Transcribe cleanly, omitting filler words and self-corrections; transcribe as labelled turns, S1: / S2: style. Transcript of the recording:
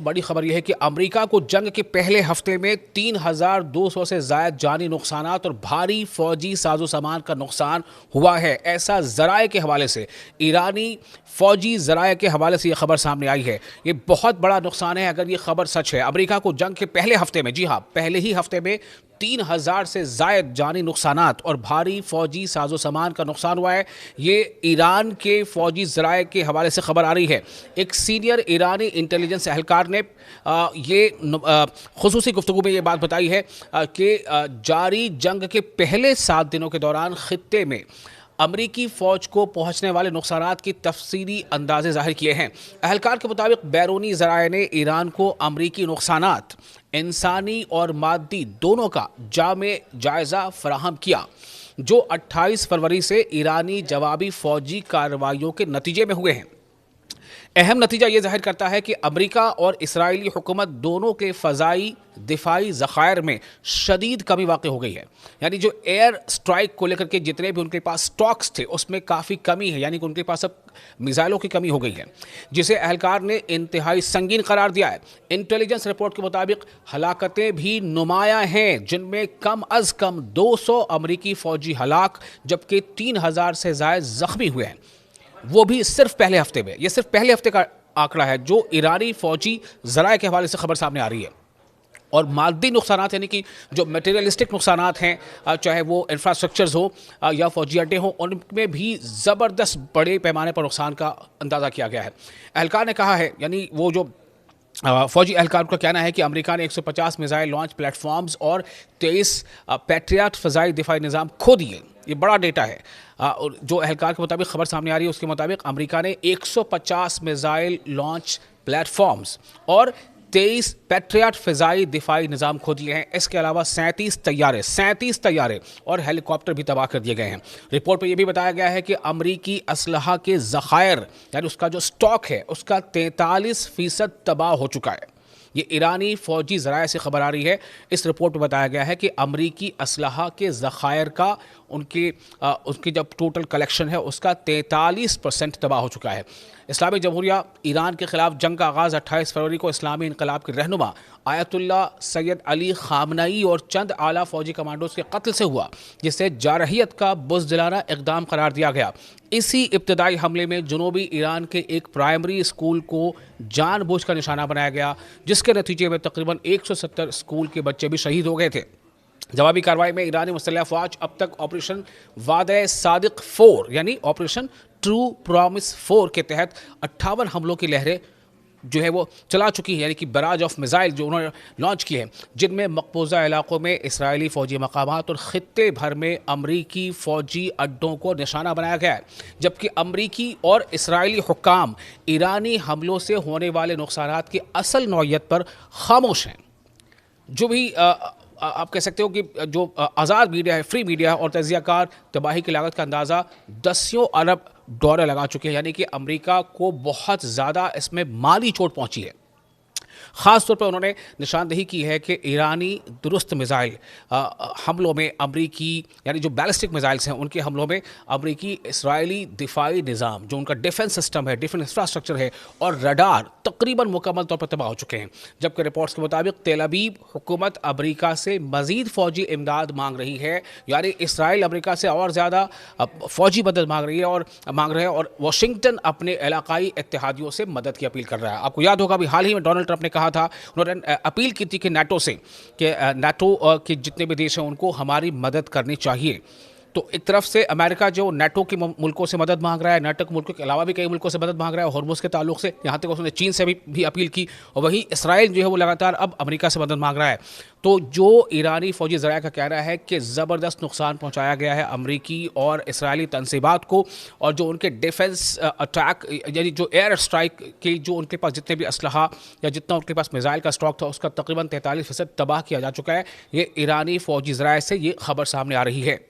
S1: बड़ी खबर यह है कि अमेरिका को जंग के पहले हफ्ते में 3,200 से ज़ायद जानी नुकसानात और भारी फौजी साजो सामान का नुकसान हुआ है। ऐसा ज़राए के हवाले से, ईरानी फौजी ज़राए के हवाले से यह खबर सामने आई है। ये बहुत बड़ा नुकसान है अगर ये खबर सच है। अमेरिका को जंग के पहले हफ्ते में, जी हाँ, पहले ही हफ्ते में 3,000 से ज़ायद जानी नुकसानात और भारी फौजी साजो सामान का नुकसान हुआ है। ये ईरान के फौजी ज़राए के हवाले से खबर आ रही है। एक सीनियर ईरानी इंटेलिजेंस एहलकार ने ये खुसूसी गुफ्तगू में ये बात बताई है कि जारी जंग के पहले 7 दिनों के दौरान खित्ते में अमरीकी फ़ौज को पहुंचने वाले नुकसानात की तफसीली अंदाजे ज़ाहिर किए हैं। अहलकार के मुताबिक बैरूनी ज़राए ने ईरान को अमरीकी नुकसानात इंसानी और मादी दोनों का जामे जायज़ा फराहम किया, जो 28 फरवरी से ईरानी जवाबी फ़ौजी कार्रवाइयों के नतीजे में हुए हैं। अहम नतीजा ये जाहिर करता है कि अमेरिका और इसराइली हुकूमत दोनों के फ़ज़ाई दिफाई ज़ख़ायर में शदीद कमी वाक़ हो गई है। यानी जो एयर स्ट्राइक को लेकर के जितने भी उनके पास स्टॉक्स थे उसमें काफ़ी कमी है, यानी कि उनके पास अब मिसाइलों की कमी हो गई है, जिसे अहलकार ने इंतहाई संगीन करार दिया है। इंटेलिजेंस रिपोर्ट के मुताबिक हलाकतें भी नुमायाँ हैं, जिनमें कम अज़ कम 200 अमरीकी फ़ौजी हलाक जबकि 3,000 से ज़ायद ज़ख्मी हुए हैं, वो भी सिर्फ पहले हफ्ते में। ये सिर्फ पहले हफ्ते का आंकड़ा है जो ईरानी फौजी ज़राए के हवाले से खबर सामने आ रही है। और मादी नुकसानात, यानी कि जो मटेरियलिस्टिक नुकसानात हैं, चाहे वो इंफ्रास्ट्रक्चर्स हो या फौजी अड्डे हों, उनमें भी ज़बरदस्त बड़े पैमाने पर नुकसान का अंदाज़ा किया गया है। एहलकार ने कहा है, यानी वो जो फौजी एहलकार का कहना है कि अमेरिका ने 150 मिसाइल लॉन्च प्लेटफॉर्म्स और 23 पैट्रियट फ़ज़ाई दिफाई निज़ाम खो दिए। ये बड़ा डेटा है। और जो एहलकार के मुताबिक खबर सामने आ रही है उसके मुताबिक अमेरिका ने 150 मिसाइल लॉन्च प्लेटफॉर्म्स और 23 पैट्रियट फ़ज़ाई दिफाई निज़ाम खो दिए हैं। इसके अलावा 37 तैयारे और हेलीकॉप्टर भी तबाह कर दिए गए हैं। रिपोर्ट में यह भी बताया गया है कि अमरीकी असलहा के ज़ख़ायर, यानी उसका जो स्टॉक है, उसका 43% तबाह हो चुका है। ये ईरानी फ़ौजी ज़राए से खबर आ रही है। इस रिपोर्ट में बताया गया है कि अमरीकी असलहा के ज़ख़ायर का उसकी जब टोटल कलेक्शन है उसका 43% तबाह हो चुका है। इस्लामी जमहूरिया ईरान के ख़िलाफ़ जंग का आगाज़ 28 फरवरी को इस्लामी इनकलाब के रहनुमा आयतुल्लाह सैयद अली ख़ामनई और चंद आला फ़ौजी कमांडोज़ के कत्ल से हुआ, जिसे जारहियत का बुज़दिलाना इक़दाम करार दिया गया। इसी इब्तदाई हमले में जनूबी ईरान के एक प्राइमरी स्कूल को जानबूझकर निशाना बनाया गया, जिसके नतीजे में तकरीबन 170 स्कूल के बच्चे भी शहीद हो गए थे। जवाबी कार्रवाई में ईरानी मुसल्लह फ़ौज अब तक ऑपरेशन वादे सादिक 4 यानी ऑपरेशन ट्रू प्रॉमिस 4 के तहत 58 हमलों की लहरें जो है वो चला चुकी है, यानी कि बराज ऑफ मिसाइल जो उन्होंने लॉन्च किए हैं, जिनमें मकबूजा इलाकों में इसराइली फ़ौजी मकामात और ख़ित्ते भर में अमरीकी फ़ौजी अड्डों को निशाना बनाया गया है। जबकि अमरीकी और इसराइली हुक्काम ईरानी हमलों से होने वाले नुकसानात की असल नौइयत पर खामोश हैं। जो भी आप कह सकते हो कि जो आज़ाद मीडिया है, फ्री मीडिया और तजियाकार तबाही की लागत का अंदाज़ा 10 अरब डॉलर लगा चुके हैं, यानी कि अमेरिका को बहुत ज़्यादा इसमें माली चोट पहुंची है। ख़ास तौर पर उन्होंने निशानदेही की है कि ईरानी दुरुस्त मिसाइल हमलों में अमरीकी, यानी जो बैलिस्टिक मिसाइल्स हैं उनके हमलों में अमरीकी इसराइली दिफाई निज़ाम, जो उनका डिफेंस सिस्टम है, डिफेंस इंफ्रास्ट्रक्चर है और रडार तकरीबन मुकम्मल तौर पर तबाह हो चुके हैं। जबकि रिपोर्ट्स के मुताबिक तेल अवीव हुकूमत अमरीका से मज़ीद फ़ौजी इमदाद मांग रही है, यानी इसराइल अमरीका से और ज़्यादा फ़ौजी मदद मांग रहे हैं और वाशिंगटन अपने इलाकाई इत्तेहादियों से मदद की अपील कर रहा है। आपको याद होगा अभी हाल ही में डोनाल्ड ट्रंप ने कहा था, उन्होंने अपील की थी कि नाटो से, कि नाटो के जितने भी देश हैं उनको हमारी मदद करनी चाहिए। तो एक तरफ से अमेरिका जो नाटो के मुल्कों से मदद मांग रहा है, नाटो के मुल्कों के अलावा भी कई मुल्कों से मदद मांग रहा है हॉर्मुज़ के ताल्लुक से, यहाँ तक उसने चीन से भी अपील की, और वहीं इसराइल जो है वो लगातार अब अमेरिका से मदद मांग रहा है। तो जो ईरानी फ़ौजी ज़राए का कहना है कि ज़बरदस्त नुकसान पहुँचाया गया है अमरीकी और इसराइली तनसीबात को, और जो उनके डिफेंस अटैक, यानी जो एयर स्ट्राइक के जो उनके पास जितने भी असलहा या जितना उनके पास मिसाइल का स्टॉक था उसका तकरीबन 43% तबाह किया जा चुका है। ये ईरानी फ़ौजी ज़राए से ये खबर सामने आ रही है।